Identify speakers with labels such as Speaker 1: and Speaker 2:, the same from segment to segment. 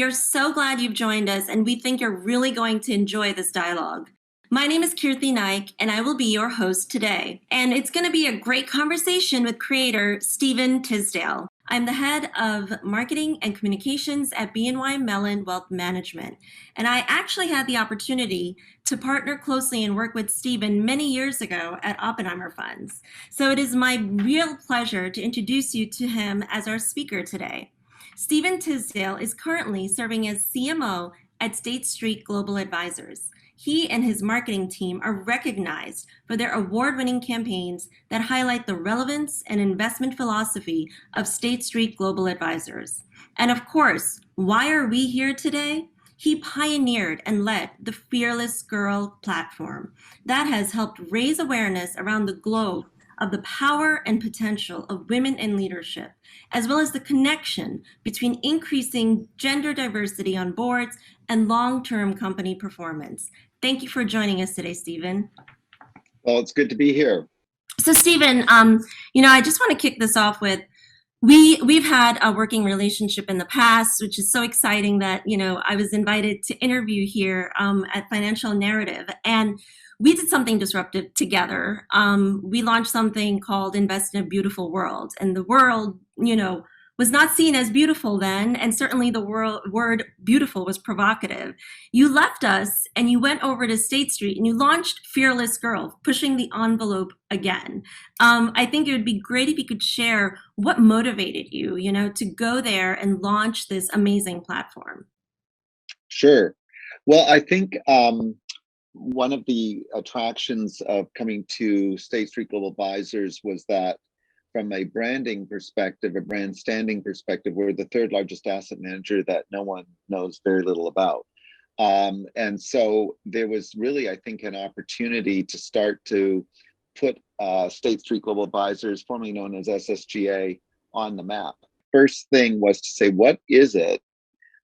Speaker 1: We are so glad you've joined us, and we think you're really going to enjoy this dialogue. My name is Kirti Naik, and I will be your host today. And it's going to be a great conversation with creator Stephen Tisdalle. I'm the head of marketing and communications at BNY Mellon Wealth Management. And I actually had the opportunity to partner closely and work with Stephen many years ago at Oppenheimer Funds. So it is my real pleasure to introduce you to him as our speaker today. Stephen Tisdalle is currently serving as CMO at State Street Global Advisors. He and his marketing team are recognized for their award-winning campaigns that highlight the relevance and investment philosophy of State Street Global Advisors. And of course, why are we here today? He pioneered and led the Fearless Girl platform that has helped raise awareness around the globe of the power and potential of women in leadership, as well as the connection between increasing gender diversity on boards and long-term company performance. Thank you for joining us today, Stephen.
Speaker 2: Well, it's good to be here.
Speaker 1: So, Stephen, I just want to kick this off with, we've had a working relationship in the past, which is so exciting that, I was invited to interview here at Financial Narrative, and we did something disruptive together. We launched something called Invest in a Beautiful World, and the world, was not seen as beautiful then, and certainly the word beautiful was provocative. You left us and you went over to State Street and you launched Fearless Girl, pushing the envelope again. I think it would be great if you could share what motivated you, to go there and launch this amazing platform.
Speaker 2: Sure. Well, I think one of the attractions of coming to State Street Global Advisors was that from a branding perspective, a brand standing perspective, we're the third largest asset manager that no one knows very little about. And so there was really, I think, an opportunity to start to put State Street Global Advisors, formerly known as SSGA, on the map. First thing was to say, what is it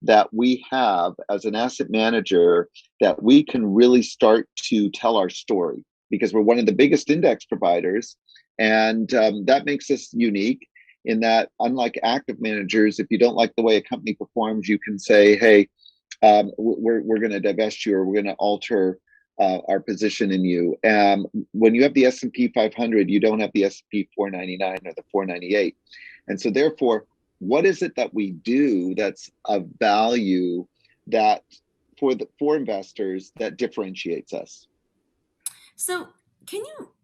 Speaker 2: that we have as an asset manager that we can really start to tell our story? Because we're one of the biggest index providers. And that makes us unique in that, unlike active managers, if you don't like the way a company performs, you can say, hey, we're going to divest you, or we're going to alter our position in you. When you have the S&P 500, you don't have the S&P 499 or the 498. And so therefore, what is it that we do that's of value that for investors that differentiates us?
Speaker 1: So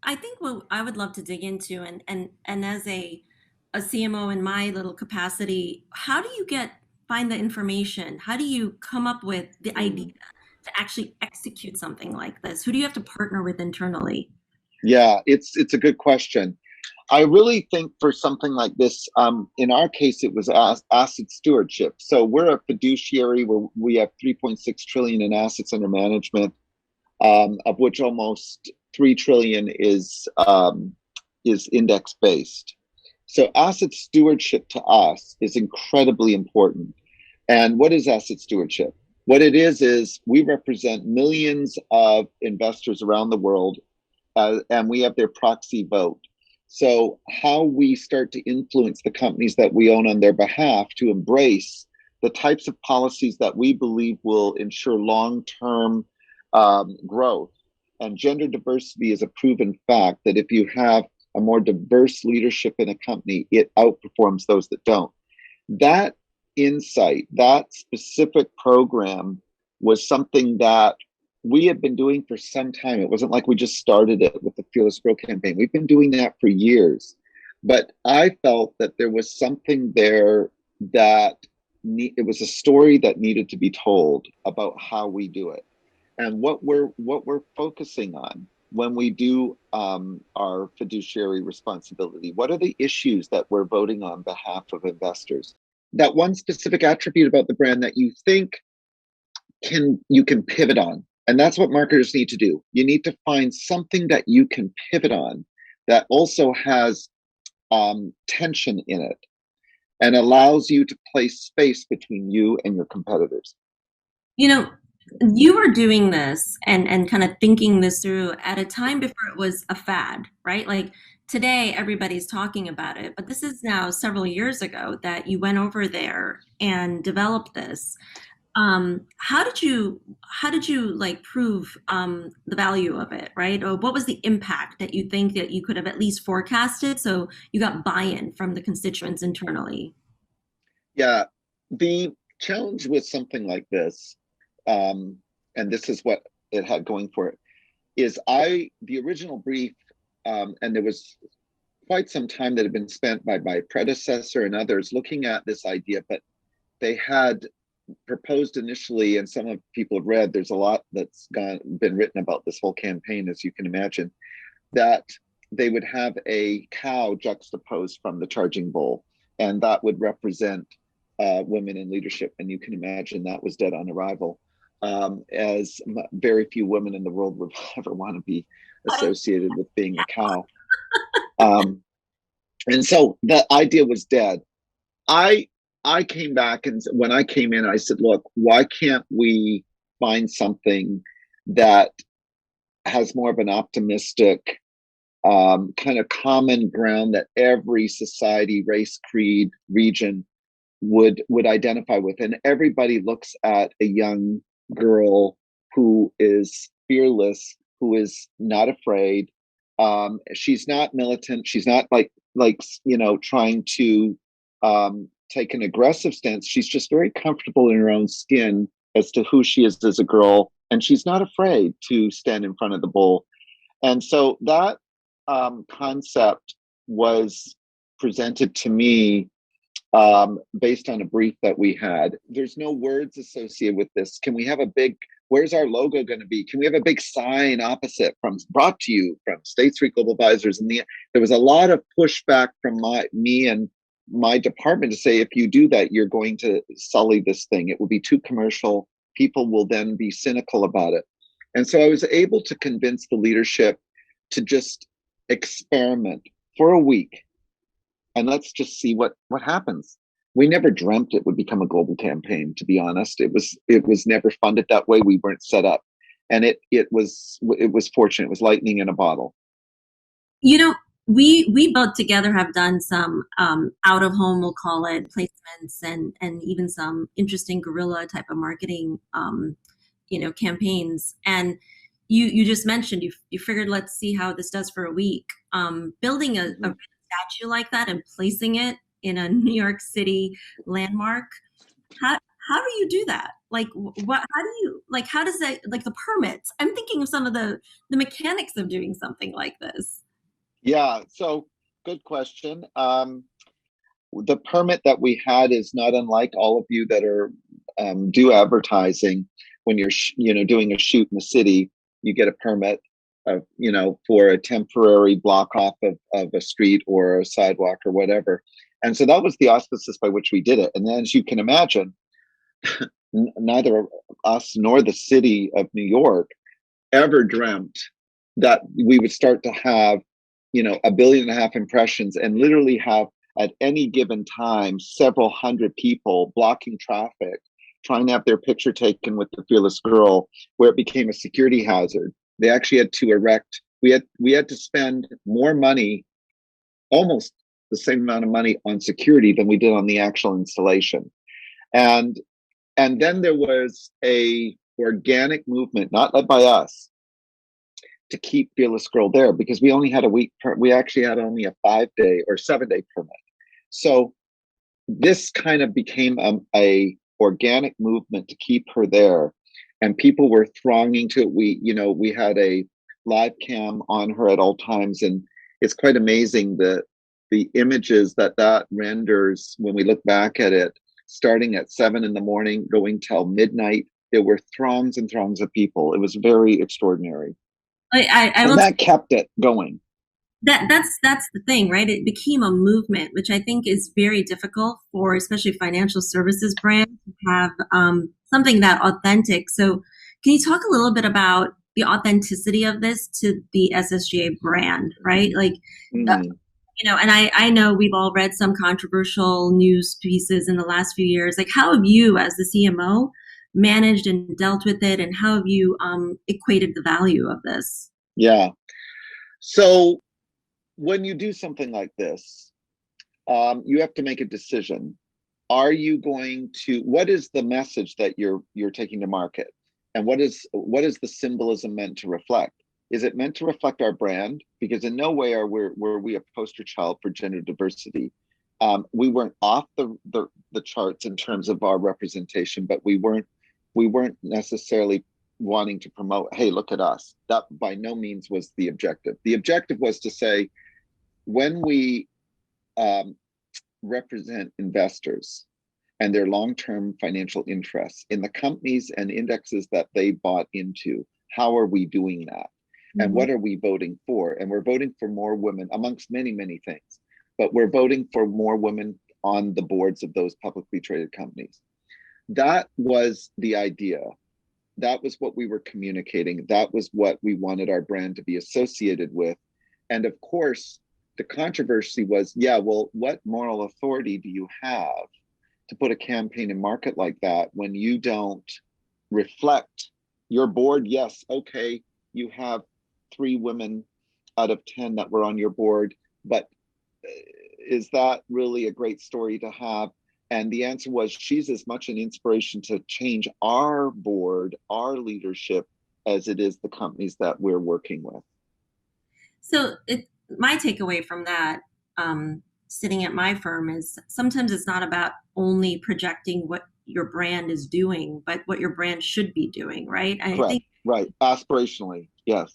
Speaker 1: I think what I would love to dig into, and as a CMO in my little capacity, how do you find the information? How do you come up with the idea to actually execute something like this? Who do you have to partner with internally?
Speaker 2: Yeah, it's a good question. I really think for something like this, in our case, it was asset stewardship. So we're a fiduciary where we have 3.6 trillion in assets under management, of which almost 3 trillion is index based. So asset stewardship to us is incredibly important. And what is asset stewardship? What it is we represent millions of investors around the world, and we have their proxy vote. So how we start to influence the companies that we own on their behalf to embrace the types of policies that we believe will ensure long-term growth. And gender diversity is a proven fact that if you have a more diverse leadership in a company, it outperforms those that don't. That insight, that specific program was something that we have been doing for some time. It wasn't like we just started it with the Fearless Girl campaign. We've been doing that for years. But I felt that there was something there that it was a story that needed to be told about how we do it. And what we're focusing on when we do our fiduciary responsibility. What are the issues that we're voting on behalf of investors? That one specific attribute about the brand that you think you can pivot on. And that's what marketers need to do. You need to find something that you can pivot on that also has tension in it and allows you to place space between you and your competitors.
Speaker 1: You were doing this and kind of thinking this through at a time before it was a fad, right? Like today everybody's talking about it, but this is now several years ago that you went over there and developed this. How did you like prove the value of it, right? Or what was the impact that you think that you could have at least forecasted so you got buy-in from the constituents internally?
Speaker 2: Yeah, the challenge with something like this, um, and this is what it had going for it, is the original brief, and there was quite some time that had been spent by my predecessor and others looking at this idea, but they had proposed initially, and some of people have read, there's a lot that's been written about this whole campaign, as you can imagine, that they would have a cow juxtaposed from the charging bull, and that would represent women in leadership. And you can imagine that was dead on arrival, as very few women in the world would ever want to be associated with being a cow. And so the idea was dead. I I came back, and when I came in, I said, look, why can't we find something that has more of an optimistic kind of common ground that every society, race, creed, region would identify with, and everybody looks at a young girl who is fearless, who is not afraid. She's not militant. She's not trying to take an aggressive stance. She's just very comfortable in her own skin as to who she is as a girl, and she's not afraid to stand in front of the bull. And so that concept was presented to me based on a brief that we had. There's no words associated with this. Can we have a big, where's our logo going to be? Can we have a big sign opposite from brought to you from State Street Global Advisors? And there was a lot of pushback from me and my department to say, if you do that, you're going to sully this thing. It will be too commercial. People will then be cynical about it. And so I was able to convince the leadership to just experiment for a week, and let's just see what happens. We never dreamt it would become a global campaign, to be honest. It was never funded that way. We weren't set up, and it was fortunate. It was lightning in a bottle.
Speaker 1: You know, we both together have done some out of home, we'll call it, placements and even some interesting guerrilla type of marketing campaigns. And you just mentioned you figured, let's see how this does for a week. Building a statue like that and placing it in a New York City landmark. How do you do that? Like, what? How does that, like, the permits? I'm thinking of some of the mechanics of doing something like this.
Speaker 2: Yeah. So good question. The permit that we had is not unlike all of you that are do advertising. When you're doing a shoot in the city, you get a permit for a temporary block off of a street or a sidewalk or whatever. And so that was the auspices by which we did it. And then, as you can imagine, neither us nor the city of New York ever dreamt that we would start to have, 1.5 billion impressions and literally have at any given time several hundred people blocking traffic, trying to have their picture taken with the fearless girl, where it became a security hazard. They actually had to we had to spend more money, almost the same amount of money on security than we did on the actual installation. And then there was a organic movement, not led by us, to keep Fearless Girl there, because we only had a week. We actually had only a 5-day or 7-day permit. So this kind of became a organic movement to keep her there, and people were thronging to it. We had a live cam on her at all times, and it's quite amazing the images that renders when we look back at it. Starting at 7 a.m, going till midnight, there were throngs and throngs of people. It was very extraordinary, and that kept it going.
Speaker 1: That's the thing, right? It became a movement, which I think is very difficult for especially financial services brands to have something that authentic. So can you talk a little bit about the authenticity of this to the SSGA brand, right? Like, and I know we've all read some controversial news pieces in the last few years. Like, how have you, as the CMO, managed and dealt with it, and how have you equated the value of this?
Speaker 2: Yeah. So when you do something like this, you have to make a decision. Are you going to, what is the message that you're taking to market? And what is the symbolism meant to reflect? Is it meant to reflect our brand? Because in no way were we a poster child for gender diversity. We weren't off the charts in terms of our representation, but we weren't necessarily wanting to promote, hey, look at us. That by no means was the objective. The objective was to say, when we represent investors and their long-term financial interests in the companies and indexes that they bought into, how are we doing that? And what are we voting for? And we're voting for more women, amongst many, many things, but we're voting for more women on the boards of those publicly traded companies. That was the idea. That was what we were communicating. That was what we wanted our brand to be associated with. And of course, the controversy was, yeah, well, what moral authority do you have to put a campaign in market like that when you don't reflect your board? Yes, okay, you have 3 women out of 10 that were on your board, but is that really a great story to have? And the answer was, she's as much an inspiration to change our board, our leadership, as it is the companies that we're working with.
Speaker 1: So my takeaway from that, sitting at my firm, is sometimes it's not about only projecting what your brand is doing, but what your brand should be doing, right?
Speaker 2: Correct.
Speaker 1: I think,
Speaker 2: right. Aspirationally, yes.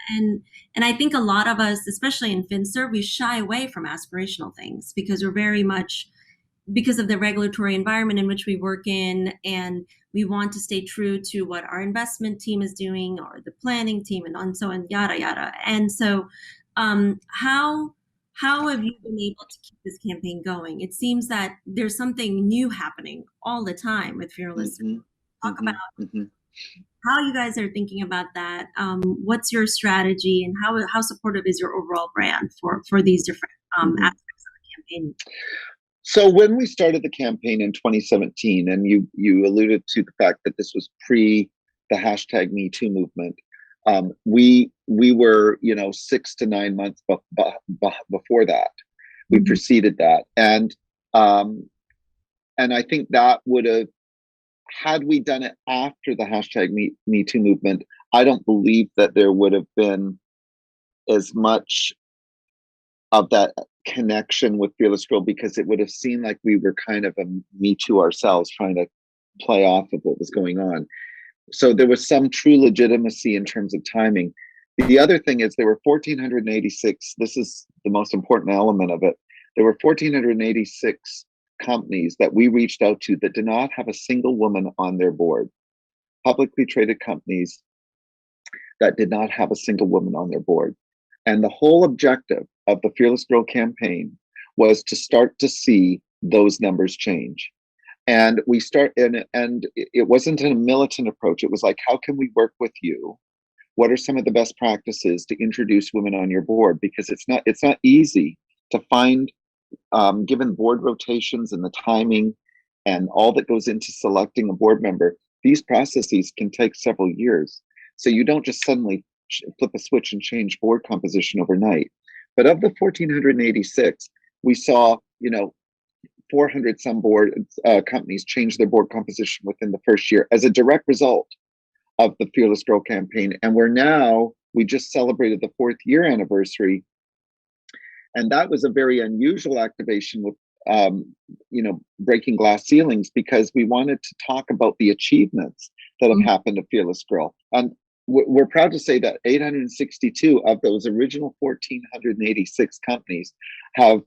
Speaker 1: And I think a lot of us, especially in FinServ, we shy away from aspirational things because we're very much, because of the regulatory environment in which we work in, and we want to stay true to what our investment team is doing or the planning team and so on, yada, yada. And so how have you been able to keep this campaign going? It seems that there's something new happening all the time with Fearless. Talk about how you guys are thinking about that. What's your strategy, and how supportive is your overall brand for these different aspects of the campaign?
Speaker 2: So when we started the campaign in 2017, and you alluded to the fact that this was pre the hashtag Me Too movement, we were 6 to 9 months before that. We preceded that, and I think that would have, had we done it after the hashtag Me Too movement, I don't believe that there would have been as much of that connection with Fearless Girl, because it would have seemed like we were kind of a Me Too ourselves, trying to play off of what was going on. So there was some true legitimacy in terms of timing. The other thing is, there were 1,486, this is the most important element of it, there were 1,486 companies that we reached out to that did not have a single woman on their board. Publicly traded companies that did not have a single woman on their board. And the whole objective of the Fearless Girl campaign was to start to see those numbers change. And it wasn't a militant approach. It was like, how can we work with you? What are some of the best practices to introduce women on your board? Because it's not easy to find, given board rotations and the timing and all that goes into selecting a board member. These processes can take several years. So you don't just suddenly flip a switch and change board composition overnight. But of the 1,486, we saw, 400 some board companies change their board composition within the first year as a direct result of the Fearless Girl campaign. And we just celebrated the 4th year anniversary. And that was a very unusual activation with, breaking glass ceilings, because we wanted to talk about the achievements that have happened to Fearless Girl. And we're proud to say that 862 of those original 1,486 companies have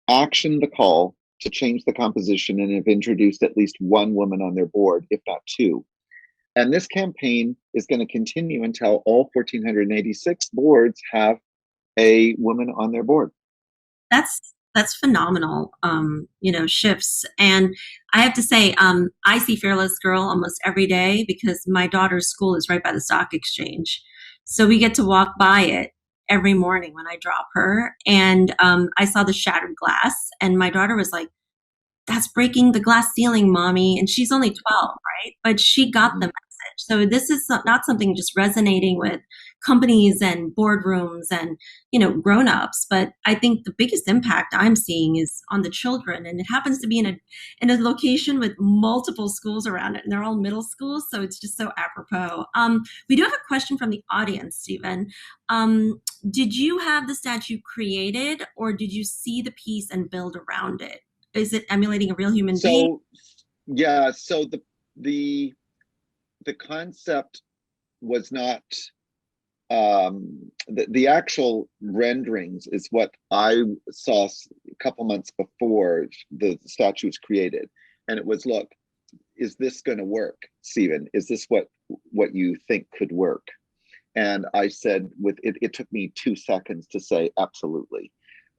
Speaker 2: actioned the call to change the composition and have introduced at least one woman on their board, if not 2. And this campaign is going to continue until all 1,486 boards have a woman on their board.
Speaker 1: That's phenomenal, shifts. And I have to say, I see Fearless Girl almost every day because my daughter's school is right by the stock exchange. So we get to walk by it every morning when I drop her. And I saw the shattered glass, and my daughter was like, "That's breaking the glass ceiling, mommy." And she's only 12, right? But she got the message. So this is not something just resonating with companies and boardrooms and, grown-ups. But I think the biggest impact I'm seeing is on the children. And it happens to be in a location with multiple schools around it, and they're all middle schools. So it's just so apropos. We do have a question from the audience, Stephen. Did you have the statue created, or did you see the piece and build around it? Is it emulating a real human being?
Speaker 2: Yeah, so the concept was not the actual renderings is what I saw a couple months before the statue was created, and it was, look, is this going to work, Stephen? Is this what you think could work? And I said, it took me 2 seconds to say absolutely.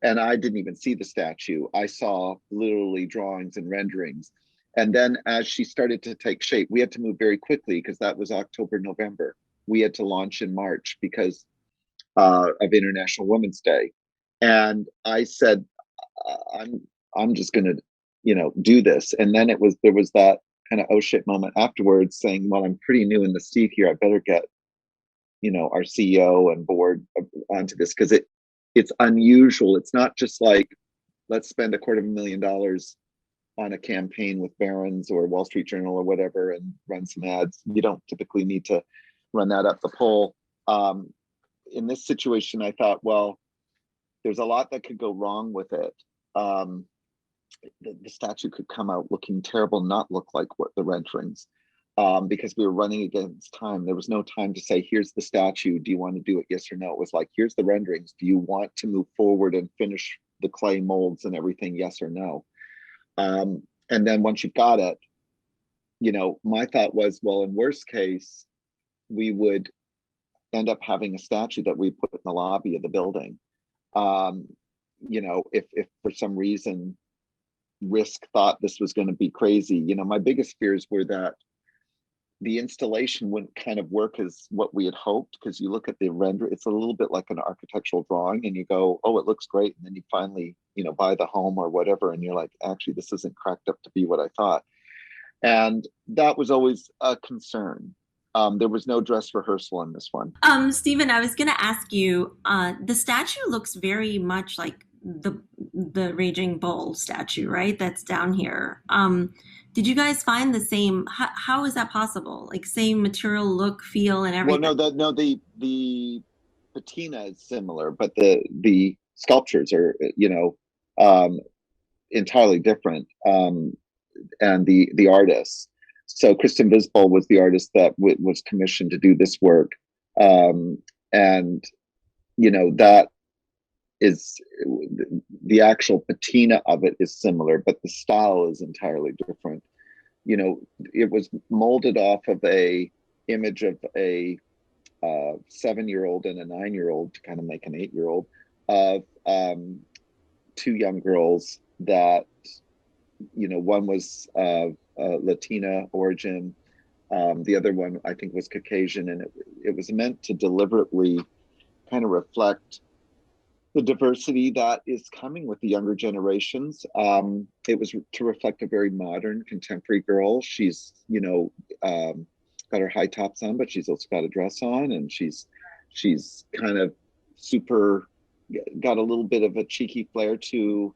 Speaker 2: And I didn't even see the statue. I saw literally drawings and renderings. And then as she started to take shape, we had to move very quickly because that was October, November. We had to launch in March because of International Women's Day. And I said, I'm just going to, do this. And then there was that kind of oh shit moment afterwards saying, well, I'm pretty new in the seat here. I better get, our CEO and board onto this because it's unusual. It's not just like, let's spend $250,000 on a campaign with Barron's or Wall Street Journal or whatever and run some ads. You don't typically need to run that up the pole. In this situation, I thought, well, there's a lot that could go wrong with it. The statue could come out looking terrible, not look like what the renderings, because we were running against time. There was no time to say, here's the statue. Do you want to do it? Yes or no. It was like, here's the renderings. Do you want to move forward and finish the clay molds and everything? Yes or no. And then once you got it, my thought was, well, in worst case, we would end up having a statue that we put in the lobby of the building. If for some reason Risk thought this was going to be crazy, my biggest fears were that the installation wouldn't kind of work as what we had hoped, because you look at the render, it's a little bit like an architectural drawing and you go, oh, it looks great. And then you finally, buy the home or whatever. And you're like, actually, this isn't cracked up to be what I thought. And that was always a concern. There was no dress rehearsal in this one.
Speaker 1: Stephen, I was going to ask you, the statue looks very much like the Raging Bull statue, right? That's down here. Did you guys find the same? How is that possible? Like same material, look, feel, and everything?
Speaker 2: Well, the patina is similar, but the sculptures are, entirely different. And the artists. So Kristen Visbol was the artist that was commissioned to do this work, and that is the actual patina of it is similar, but the style is entirely different. It was molded off of a image of a 7-year-old and a 9-year-old to kind of make an 8-year-old of two young girls that, one was Latina origin, the other one I think was Caucasian, and it was meant to deliberately kind of reflect the diversity that is coming with the younger generations. It was to reflect a very modern, contemporary girl. She's, got her high tops on, but she's also got a dress on, and she's kind of got a little bit of a cheeky flair to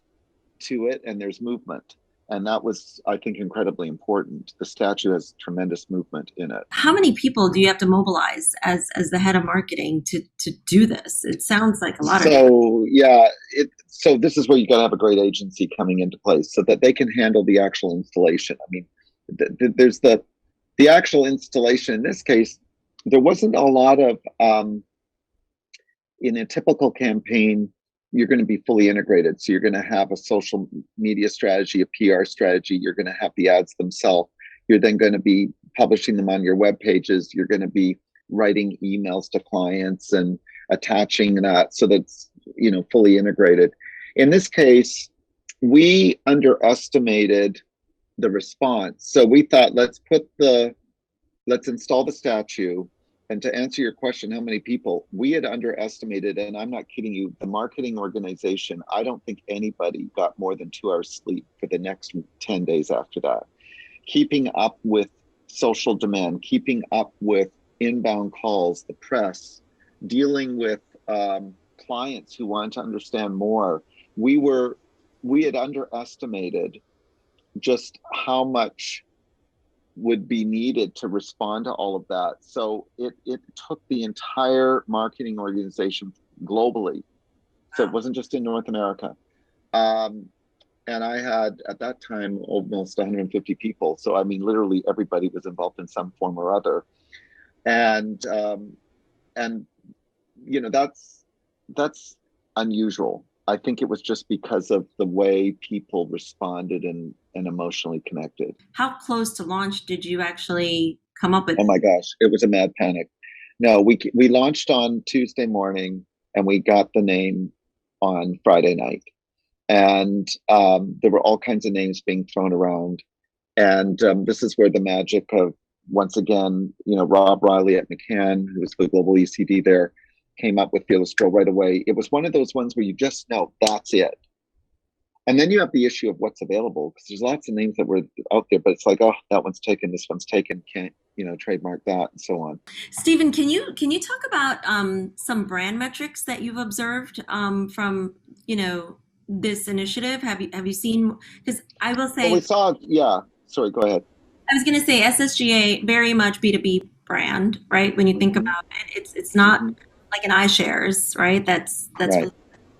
Speaker 2: it, and there's movement. And that was, I think, incredibly important. The statue has tremendous movement in it.
Speaker 1: How many people do you have to mobilize as the head of marketing to do this? It sounds like a lot of people.
Speaker 2: So this is where you got to have a great agency coming into place so that they can handle the actual installation. I mean, there's the actual installation. In this case, there wasn't a lot of, in a typical campaign, you're going to be fully integrated. So you're going to have a social media strategy, a PR strategy. You're going to have the ads themselves. You're then going to be publishing them on your web pages. You're going to be writing emails to clients and attaching that so that's, fully integrated. In this case, we underestimated the response. So we thought, let's install the statue. And to answer your question, how many people, we had underestimated, and I'm not kidding you, the marketing organization, I don't think anybody got more than 2 hours sleep for the next 10 days after that. Keeping up with social demand, keeping up with inbound calls, the press, dealing with clients who wanted to understand more, we had underestimated just how much would be needed to respond to all of that. So it took the entire marketing organization globally. So it wasn't just in North America. And I had at that time almost 150 people. So I mean, literally everybody was involved in some form or other. And you know, that's unusual. I think it was just because of the way people responded and emotionally connected.
Speaker 1: How close to launch did you actually come up with?
Speaker 2: Oh my gosh, it was a mad panic. No, we launched on Tuesday morning and we got the name on Friday night. And there were all kinds of names being thrown around. And this is where the magic of, once again, you know, Rob Riley at McCann, who was the global ECD there, came up with Fearless Girl right away. It was one of those ones where you just know that's it. And then you have the issue of what's available, because there's lots of names that were out there, but it's like, oh, that one's taken, this one's taken, can't, you know, trademark that, and so on.
Speaker 1: Stephen, can you talk about some brand metrics that you've observed from, you know, this initiative? Have you seen? Because I will say,
Speaker 2: Well, we saw, yeah. Sorry, go ahead.
Speaker 1: I was going to say SSGA very much B2B brand, right? When you think about it, it's not like an iShares, right? That's
Speaker 2: Right.
Speaker 1: really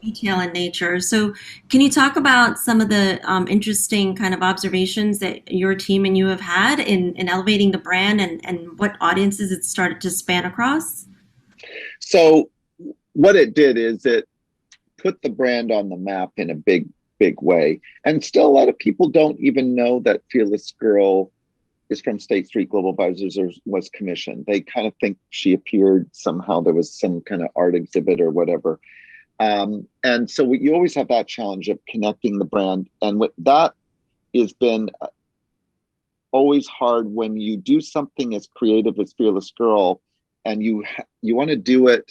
Speaker 1: retail in nature. So can you talk about some of the interesting kind of observations that your team and you have had in elevating the brand and what audiences it started to span across?
Speaker 2: So what it did is it put the brand on the map in a big way. And still a lot of people don't even know that Fearless Girl is from State Street Global Advisors or was commissioned. They kind of think she appeared somehow. There was some kind of art exhibit or whatever. And so you always have that challenge of connecting the brand. And with that has been always hard when you do something as creative as Fearless Girl and you want to do it.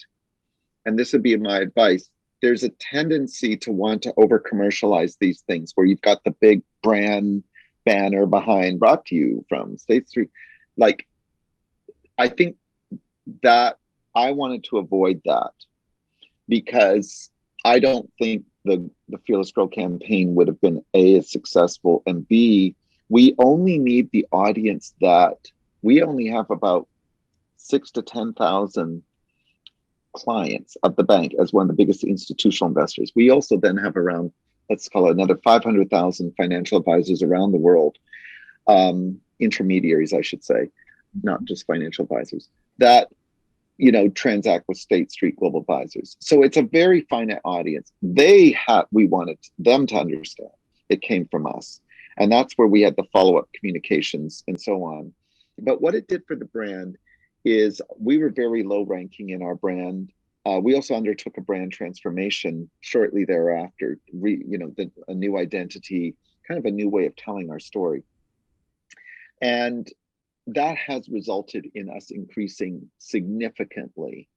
Speaker 2: And this would be my advice. There's a tendency to want to over commercialize these things where you've got the big brand banner behind, brought to you from State Street. Like, I think that I wanted to avoid that, because I don't think the Fearless Girl campaign would have been A, as successful, and B, we only need the audience that we only have about 6,000 to 10,000 clients of the bank as one of the biggest institutional investors. We also then have around, let's call it another 500,000 financial advisors around the world, intermediaries, I should say, not just financial advisors, that, you know, transact with State Street Global Advisors. So it's a very finite audience. We wanted them to understand it came from us. And that's where we had the follow-up communications and so on. But what it did for the brand is we were very low ranking in our brand. We also undertook a brand transformation shortly thereafter, a new identity, kind of a new way of telling our story. And that has resulted in us increasing significantly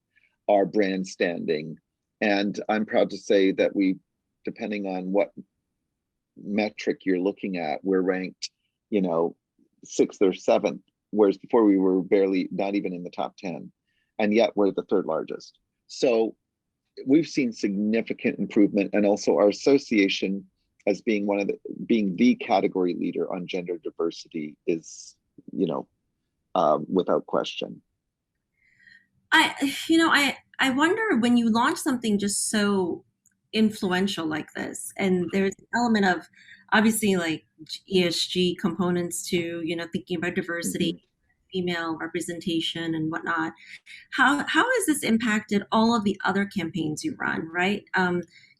Speaker 2: our brand standing. And I'm proud to say that we, depending on what metric you're looking at, we're ranked, you know, 6th or 7th, whereas before we were barely, not even in the top 10. And yet we're the 3rd largest. So we've seen significant improvement, and also our association as being being the category leader on gender diversity is, you know, without question.
Speaker 1: I wonder, when you launch something just so influential like this, and there's an element of obviously like ESG components to, you know, thinking about diversity, female representation and whatnot. How has this impacted all of the other campaigns you run, right?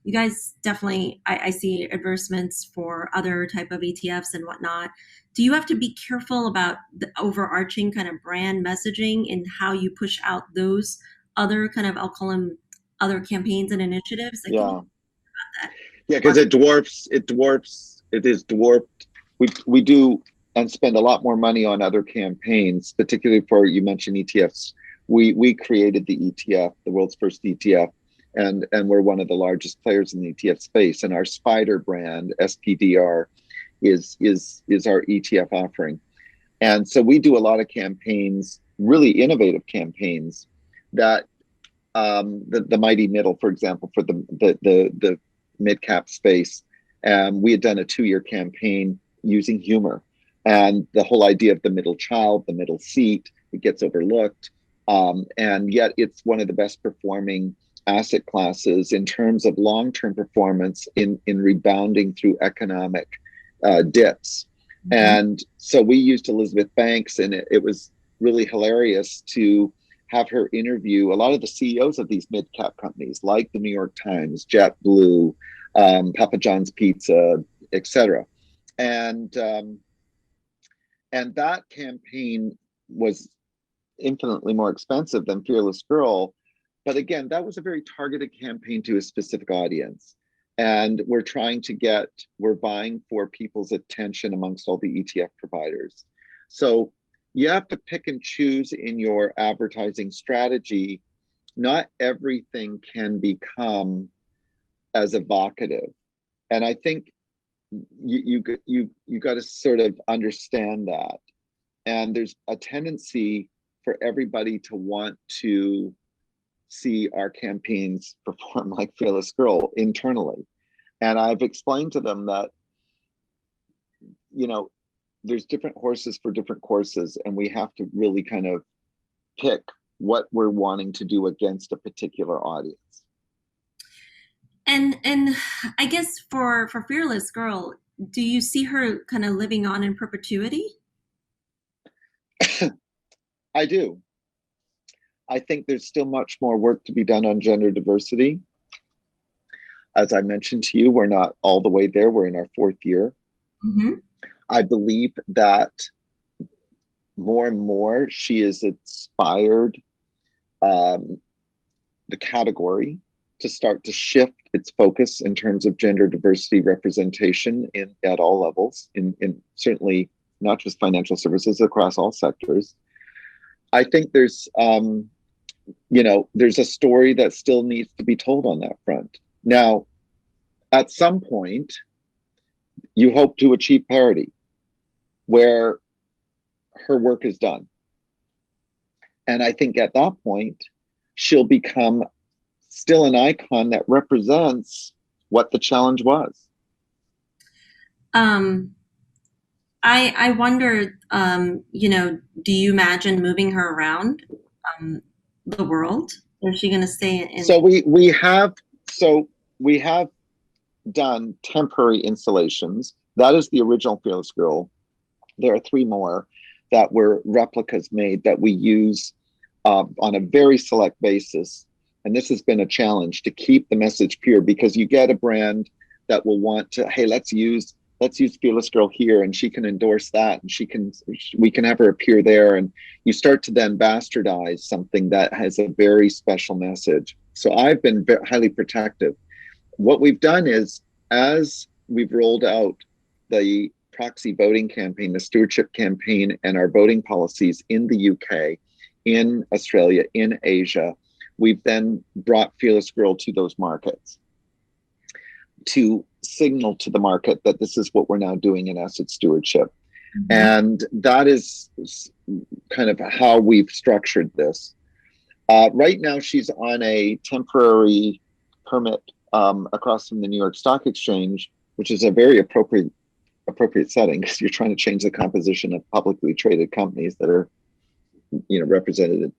Speaker 1: You guys definitely, I see advertisements for other type of ETFs and whatnot. Do you have to be careful about the overarching kind of brand messaging and how you push out those other kind of, I'll call them other campaigns and initiatives? Like,
Speaker 2: yeah. Yeah, because it is dwarfed. We do and spend a lot more money on other campaigns, particularly for, you mentioned ETFs. We created the ETF, the world's first ETF, and we're one of the largest players in the ETF space. And our Spider brand, SPDR, is our ETF offering. And so we do a lot of campaigns, really innovative campaigns that the mighty middle, for example, for the mid cap space. We had done a 2-year campaign using humor, and the whole idea of the middle child, the middle seat, it gets overlooked, and yet it's one of the best performing asset classes in terms of long-term performance in rebounding through economic dips. Mm-hmm. And so we used Elizabeth Banks, and it was really hilarious to have her interview a lot of the CEOs of these mid-cap companies, like the New York Times, JetBlue, Papa John's Pizza, etc. And that campaign was infinitely more expensive than Fearless Girl. But again, that was a very targeted campaign to a specific audience. And we're vying for people's attention amongst all the ETF providers. So you have to pick and choose in your advertising strategy. Not everything can become as evocative. And I think you got to sort of understand that. And there's a tendency for everybody to want to see our campaigns perform like Fearless Girl internally. And I've explained to them that, there's different horses for different courses, and we have to really kind of pick what we're wanting to do against a particular audience.
Speaker 1: And I guess for Fearless Girl, do you see her kind of living on in perpetuity?
Speaker 2: I do. I think there's still much more work to be done on gender diversity. As I mentioned to you, we're not all the way there. We're in our 4th year. Mm-hmm. I believe that more and more she has inspired the category to start to shift its focus in terms of gender diversity representation at all levels, in certainly not just financial services, across all sectors. I think there's a story that still needs to be told on that front. Now, at some point, you hope to achieve parity where her work is done. And I think at that point, she'll become still an icon that represents what the challenge was.
Speaker 1: I wonder, do you imagine moving her around the world? Or is she going to stay in?
Speaker 2: So we have done temporary installations. That is the original Fearless Girl. There are 3 more that were replicas made that we use on a very select basis. And this has been a challenge to keep the message pure, because you get a brand that will want to, hey, let's use Fearless Girl here, and she can endorse that, and we can have her appear there, and you start to then bastardize something that has a very special message. So I've been highly protective. What we've done is, as we've rolled out the proxy voting campaign, the stewardship campaign, and our voting policies in the UK, in Australia, in Asia, we've then brought Fearless Girl to those markets to signal to the market that this is what we're now doing in asset stewardship. Mm-hmm. And that is kind of how we've structured this. Right now, she's on a temporary permit across from the New York Stock Exchange, which is a very appropriate setting, because you're trying to change the composition of publicly traded companies that are, represented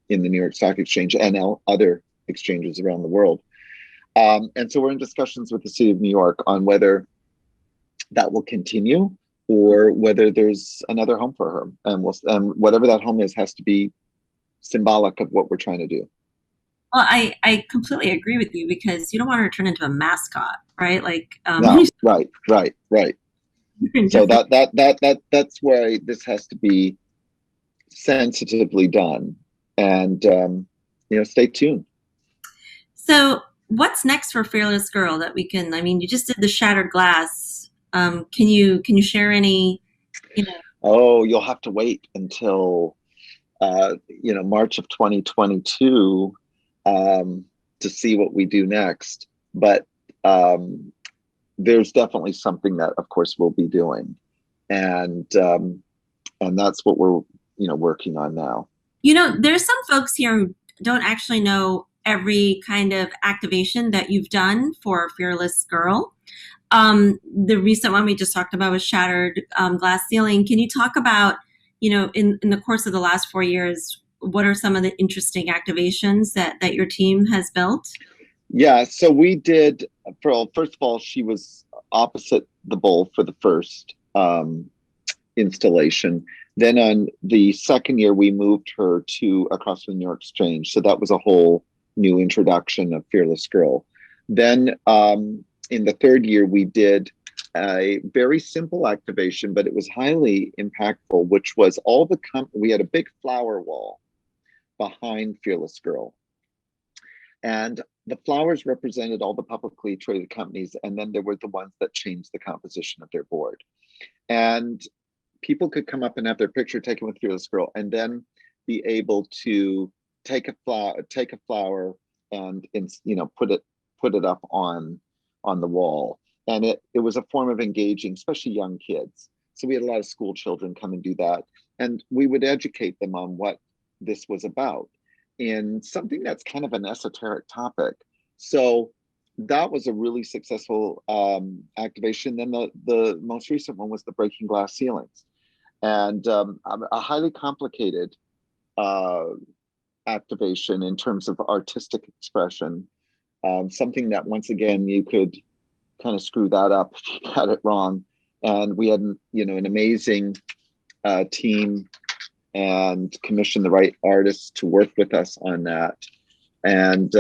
Speaker 2: in the New York Stock Exchange and other exchanges around the world. And so we're in discussions with the city of New York on whether that will continue or whether there's another home for her. And whatever that home is has to be symbolic of what we're trying to do.
Speaker 1: Well, I completely agree with you, because you don't want her to turn into a mascot, right? Like,
Speaker 2: no, right. So that's why this has to be sensitively done, and stay tuned.
Speaker 1: So what's next for Fearless Girl that we can? I mean, you just did the Shattered Glass. Can you share any?
Speaker 2: Oh, you'll have to wait until March of 2022 to see what we do next. But there's definitely something that, of course, we'll be doing, and that's what we're working on now.
Speaker 1: There's some folks here who don't actually know every kind of activation that you've done for Fearless Girl. The recent one we just talked about was Shattered Glass Ceiling. Can you talk about, in the course of the last 4 years, what are some of the interesting activations that your team has built?
Speaker 2: Yeah, so we did, first of all, she was opposite the bowl for the first installation. Then on the second year, we moved her to across from the New York Exchange. So that was a whole new introduction of Fearless Girl. Then in the third year, we did a very simple activation, but it was highly impactful, which was we had a big flower wall behind Fearless Girl. And the flowers represented all the publicly traded companies, and then there were the ones that changed the composition of their board. And people could come up and have their picture taken with Fearless Girl, and then be able to take a flower and put it up on the wall. And it was a form of engaging, especially young kids. So we had a lot of school children come and do that, and we would educate them on what this was about in something that's kind of an esoteric topic. So that was a really successful activation. Then the most recent one was the Breaking Glass Ceilings, and a highly complicated activation in terms of artistic expression. Something that, once again, you could kind of screw that up if you got it wrong. And we had an amazing team and commissioned the right artists to work with us on that. And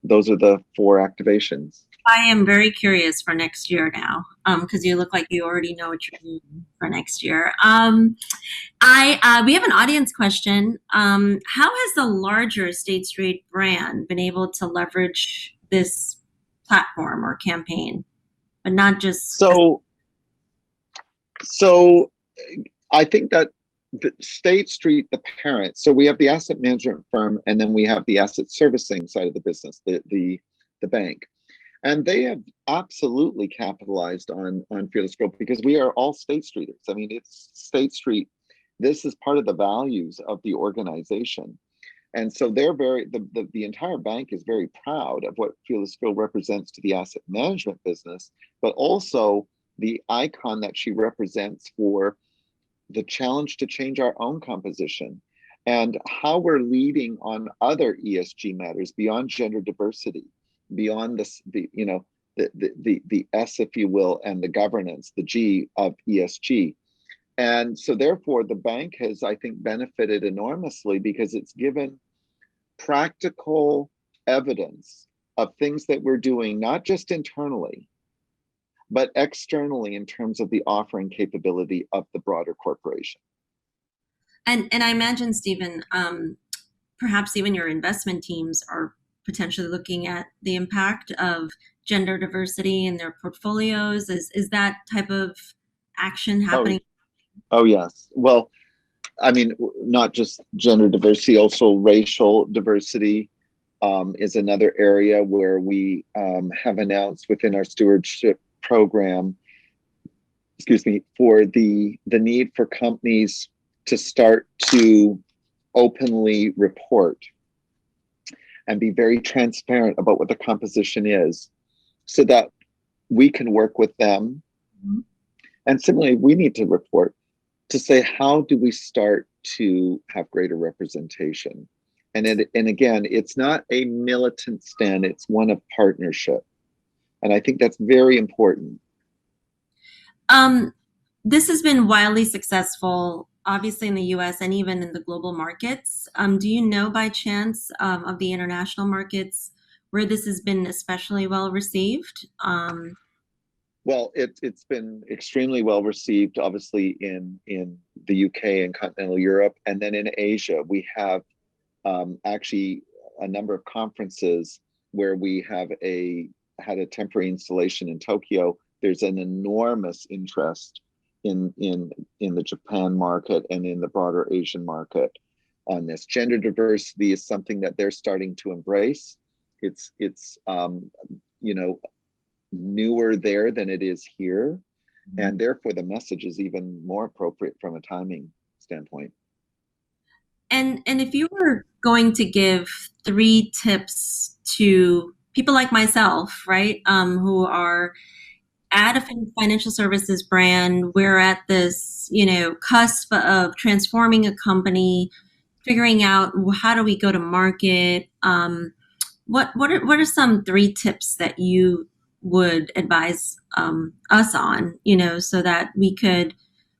Speaker 2: those are the 4 activations.
Speaker 1: I am very curious for next year now, because you look like you already know what you're doing for next year. We have an audience question. How has the larger State Street brand been able to leverage this platform or campaign, but not just?
Speaker 2: So I think that the State Street, the parent, so we have the asset management firm, and then we have the asset servicing side of the business, the bank. And they have absolutely capitalized on Fearless Girl, because we are all State Streeters. I mean, it's State Street. This is part of the values of the organization. And so they're the entire bank is very proud of what Fearless Girl represents to the asset management business, but also the icon that she represents for the challenge to change our own composition, and how we're leading on other ESG matters beyond gender diversity, beyond the S, if you will, and the governance, the G of ESG. And so therefore the bank has, I think, benefited enormously, because it's given practical evidence of things that we're doing, not just internally, but externally, in terms of the offering capability of the broader corporation.
Speaker 1: And I imagine, Stephen, perhaps even your investment teams are potentially looking at the impact of gender diversity in their portfolios. Is that type of action happening?
Speaker 2: Oh yes. Well, I mean, not just gender diversity, also racial diversity is another area where we have announced within our stewardship program, for the need for companies to start to openly report and be very transparent about what the composition is, so that we can work with them. Mm-hmm. And similarly, we need to report to say, how do we start to have greater representation? And again, it's not a militant stand, it's one of partnership. And I think that's very important.
Speaker 1: This has been wildly successful, obviously in the US and even in the global markets. Do you know by chance of the international markets where this has been especially well received?
Speaker 2: Well, it's been extremely well received, obviously in the UK and continental Europe, and then in Asia. We have actually a number of conferences where we have had a temporary installation in Tokyo. There's an enormous interest in the Japan market and in the broader Asian market on this. Gender diversity is something that they're starting to embrace. It's newer there than it is here, and therefore the message is even more appropriate from a timing standpoint.
Speaker 1: And if you were going to give 3 tips to people like myself, right, who are at a financial services brand. We're at this, cusp of transforming a company, figuring out how do we go to market. What are some 3 tips that you would advise us on, so that we could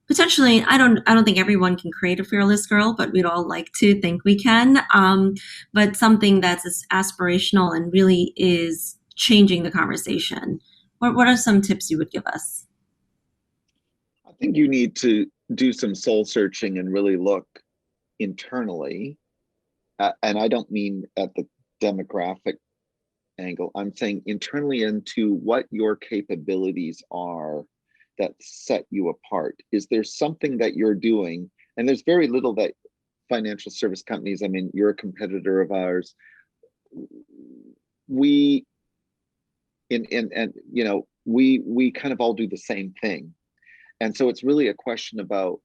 Speaker 1: potentially, I don't think everyone can create a fearless girl, but we'd all like to think we can. But something that's aspirational and really is changing the conversation. What are some tips you would give us?
Speaker 2: I think you need to do some soul searching and really look internally. And I don't mean at the demographic angle. I'm saying internally into what your capabilities are that set you apart. Is there something that you're doing? And there's very little that financial service companies, I mean, you're a competitor of ours. We we kind of all do the same thing. And so it's really a question about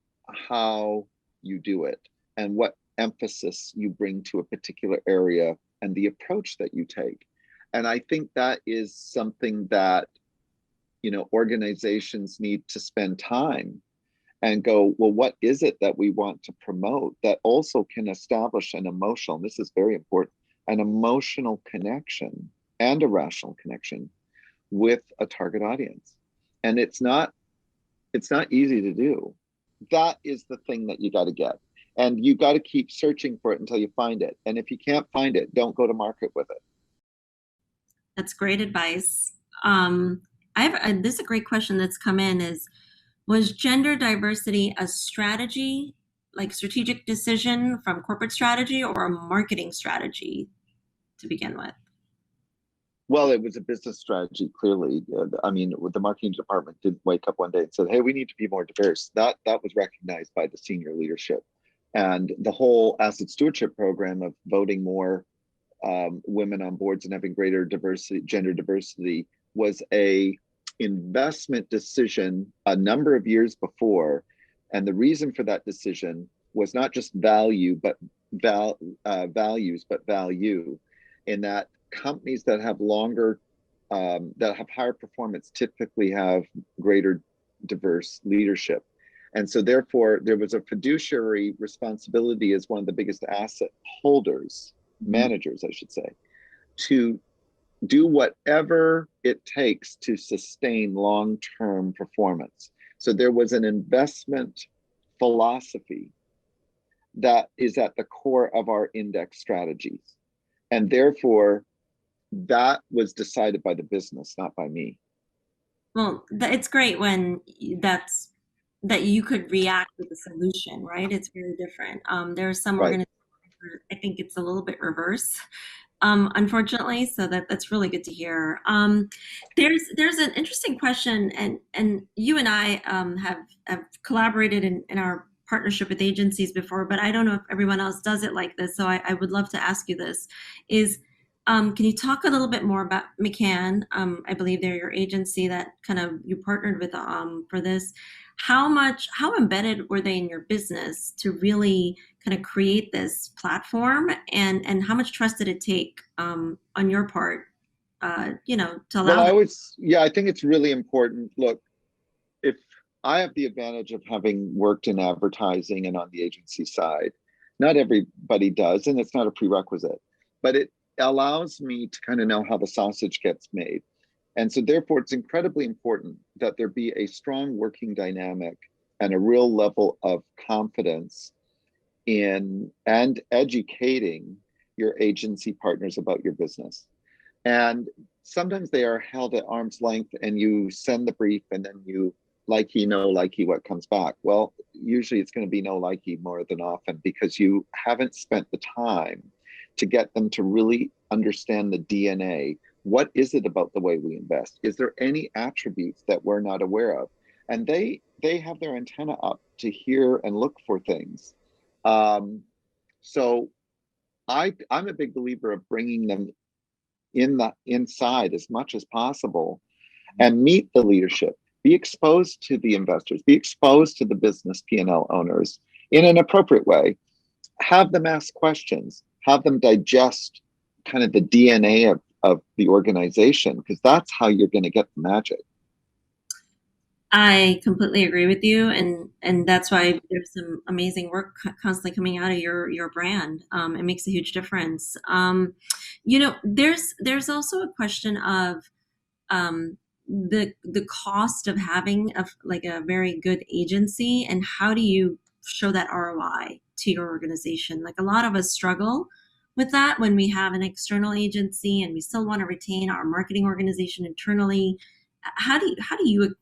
Speaker 2: how you do it and what emphasis you bring to a particular area and the approach that you take. And I think that is something that, organizations need to spend time and go, well, what is it that we want to promote that also can establish an emotional, this is very important, an emotional connection and a rational connection with a target audience. And it's not easy to do. That is the thing that you got to get. And you got to keep searching for it until you find it. And if you can't find it, don't go to market with it.
Speaker 1: That's great advice. This is a great question that's come in was gender diversity a strategy, like strategic decision from corporate strategy, or a marketing strategy to begin with?
Speaker 2: Well, it was a business strategy, clearly. I mean, the marketing department didn't wake up one day and said, hey, we need to be more diverse. That was recognized by the senior leadership. And the whole asset stewardship program of voting more women on boards and having greater diversity, gender diversity, was a investment decision a number of years before. And the reason for that decision was not just value, but values, but value, in that companies that have that have higher performance typically have greater diverse leadership. And so therefore, there was a fiduciary responsibility as one of the biggest asset holders, managers, I should say, to do whatever it takes to sustain long-term performance. So there was an investment philosophy that is at the core of our index strategies. And therefore, that was decided by the business, not by me.
Speaker 1: Well, it's great when that you could react with a solution, right? It's very different. There are some
Speaker 2: Right.
Speaker 1: organizations where I think it's a little bit reverse, unfortunately. So that's really good to hear. There's an interesting question, and you and I have collaborated in our partnership with agencies before, but I don't know if everyone else does it like this. So I would love to ask you this: can you talk a little bit more about McCann? I believe they're your agency that kind of you partnered with for this. How embedded were they in your business to really kind of create this platform, and how much trust did it take on your part, to allow
Speaker 2: Well,
Speaker 1: them?
Speaker 2: I think it's really important. Look, if I have the advantage of having worked in advertising and on the agency side, not everybody does, and it's not a prerequisite, but it allows me to kind of know how the sausage gets made. And so therefore, it's incredibly important that there be a strong working dynamic and a real level of confidence in and educating your agency partners about your business. And sometimes they are held at arm's length and you send the brief and then you no likey what comes back. Well, usually it's going to be no likey more than often because you haven't spent the time to get them to really understand the DNA. What is it about the way we invest? Is there any attributes that we're not aware of? And they have their antenna up to hear and look for things. So I'm a big believer of bringing them inside as much as possible and meet the leadership, be exposed to the investors, be exposed to the business P&L owners in an appropriate way, have them ask questions, have them digest kind of the DNA of the organization, because that's how you're going to get the magic.
Speaker 1: I completely agree with you, and that's why there's some amazing work constantly coming out of your brand. It makes a huge difference. There's also a question of the cost of having a very good agency, and how do you show that ROI to your organization? Like, a lot of us struggle with that when we have an external agency and we still want to retain our marketing organization internally. How do you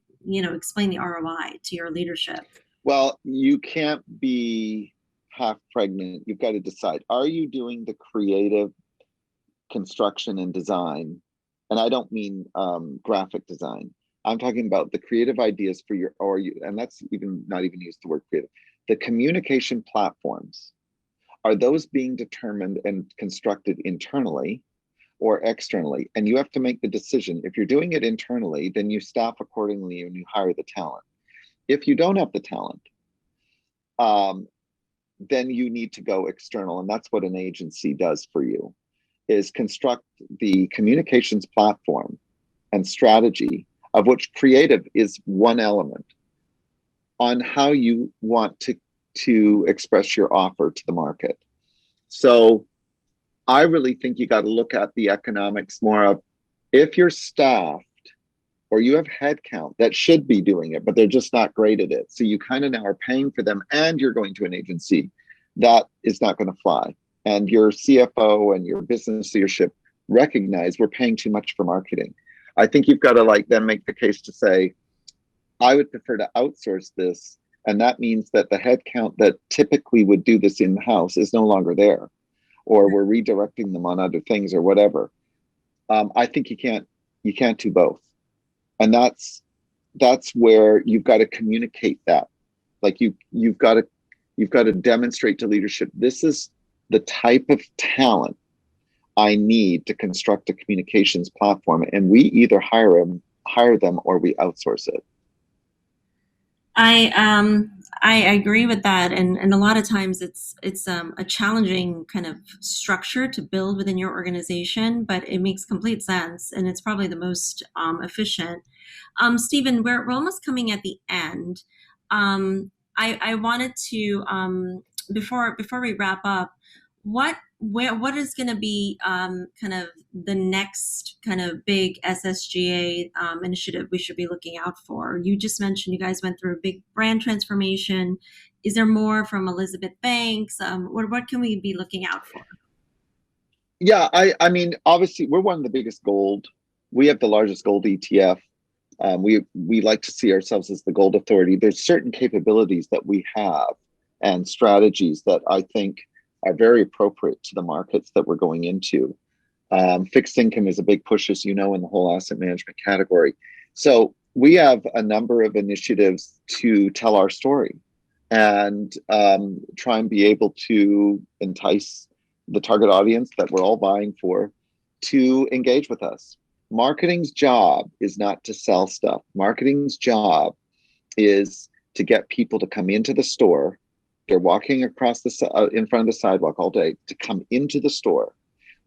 Speaker 1: explain the ROI to your leadership?
Speaker 2: Well, you can't be half pregnant. You've got to decide, are you doing the creative construction and design? And I don't mean graphic design. I'm talking about the creative ideas for and that's even not even use the word creative. The communication platforms, are those being determined and constructed internally or externally? And you have to make the decision. If you're doing it internally, then you staff accordingly and you hire the talent. If you don't have the talent, then you need to go external. And that's what an agency does for you, is construct the communications platform and strategy, of which creative is one element, on how you want to express your offer to the market. So I really think you got to look at the economics more of, if you're staffed or you have headcount that should be doing it, but they're just not great at it. So you kind of now are paying for them and you're going to an agency, that is not going to fly. And your CFO and your business leadership recognize we're paying too much for marketing. I think you've got to then make the case to say, I would prefer to outsource this. And that means that the headcount that typically would do this in-house is no longer there, or we're redirecting them on other things or whatever. I think you can't do both. And that's where you've got to communicate that. Like you've got to demonstrate to leadership, this is the type of talent I need to construct a communications platform, and we either hire them or we outsource it.
Speaker 1: I agree with that, and a lot of times it's a challenging kind of structure to build within your organization, but it makes complete sense, and it's probably the most efficient. Stephen, we're almost coming at the end. I wanted to before we wrap up, what is going to be kind of the next kind of big SSGA initiative we should be looking out for? You just mentioned you guys went through a big brand transformation. Is there more from Elizabeth Banks? What can we be looking out for?
Speaker 2: Yeah, I mean, obviously, we're one of the biggest gold. We have the largest gold ETF. We like to see ourselves as the gold authority. There's certain capabilities that we have and strategies that I think are very appropriate to the markets that we're going into. Fixed income is a big push, as you know, in the whole asset management category. So we have a number of initiatives to tell our story and try and be able to entice the target audience that we're all vying for to engage with us. Marketing's job is not to sell stuff. Marketing's job is to get people to come into the store. They're walking across in front of the sidewalk all day, to come into the store.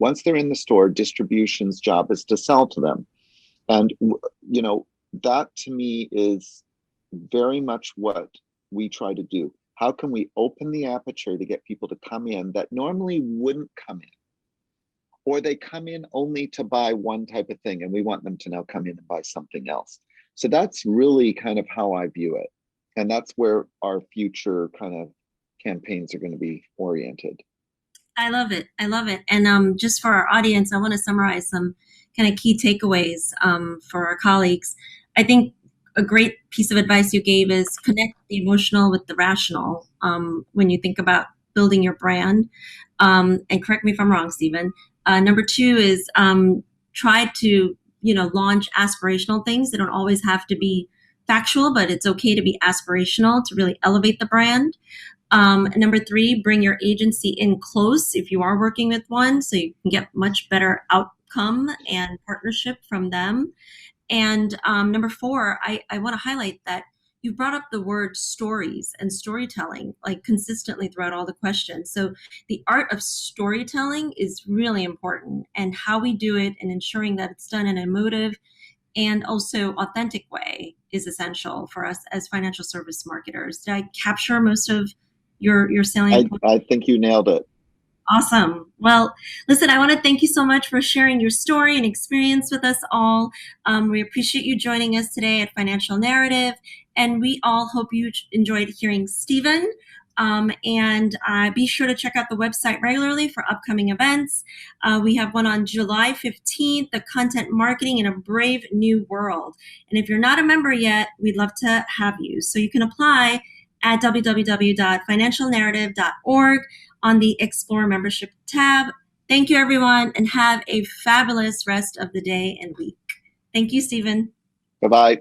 Speaker 2: Once they're in the store, distribution's job is to sell to them. And, that to me is very much what we try to do. How can we open the aperture to get people to come in that normally wouldn't come in? Or they come in only to buy one type of thing, and we want them to now come in and buy something else. So that's really kind of how I view it. And that's where our future kind of campaigns are going to be oriented.
Speaker 1: I love it. And just for our audience, I want to summarize some kind of key takeaways for our colleagues. I think a great piece of advice you gave is connect the emotional with the rational when you think about building your brand. And correct me if I'm wrong, Stephen. Number two is try to launch aspirational things. They don't always have to be factual, but it's okay to be aspirational to really elevate the brand. Number three, bring your agency in close if you are working with one, so you can get much better outcome and partnership from them. And number four, I want to highlight that you brought up the word stories and storytelling like consistently throughout all the questions. So the art of storytelling is really important, and how we do it and ensuring that it's done in an emotive and also authentic way is essential for us as financial service marketers. Did I capture most of your salient points?
Speaker 2: I think you nailed it.
Speaker 1: Awesome. Well, listen, I want to thank you so much for sharing your story and experience with us all. We appreciate you joining us today at Financial Narrative, and we all hope you enjoyed hearing Stephen. And be sure to check out the website regularly for upcoming events. We have one on July 15th, the Content Marketing in a Brave New World. And if you're not a member yet, we'd love to have you. So you can apply at www.financialnarrative.org on the Explore Membership tab. Thank you, everyone, and have a fabulous rest of the day and week. Thank you, Stephen.
Speaker 2: Bye-bye.